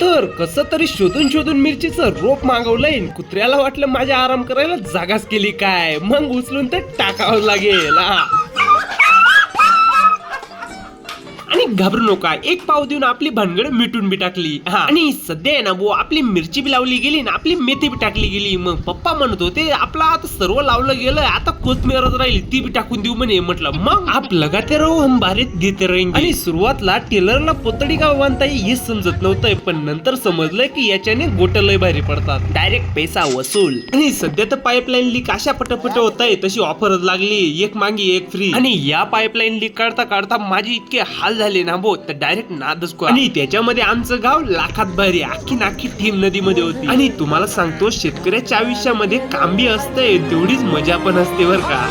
तर कसं तरी शोधून शोधून मिरचीचं रोप मागवलंय. कुत्र्याला वाटलं माझ्या आराम करायला जागाच केली काय, मग उचलून तर टाकावं लागेल. आणि घाबरू नका, एक पाव देऊन आपली भानगड मिटून बी टाकली. आणि सध्या आहे ना भाऊ, आपली मिरची बी लावली गेली ना, आपली मेथी बी टाकली गेली. मग पप्पा म्हणत होते आपला आता सर्व लावलं गेलं, आता कोथमीरच राहिली, ती बी टाकून देऊ म्हणे. म्हटलं मग आप लगाते रहो हम बारीत देते रहेंगे. आणि सुरुवातला टेलरला पोतडी का बांधता येईल हे समजत नव्हतं, पण नंतर समजलं की याच्याने गोट लय भारी पडतात, डायरेक्ट पैसा वसूल. आणि सध्या तर पाईपलाईन लीक अशा पटपट होत आहे, तशी ऑफरच लागली, एक मागे एक फ्री. आणि या पाईपलाईन लीक काढता काढता माझे इतके हाल झाले ना भाऊ, तर डायरेक्ट नादच करा. आणि त्याच्यामध्ये आमचं गाव लाखात भारी, आखी नाखी थीम नदीमध्ये होती. आणि तुम्हाला सांगतो, शेतकऱ्याच्या आयुष्यामध्ये काम बी असतंय, तेवढीच मजा पण असते बर का.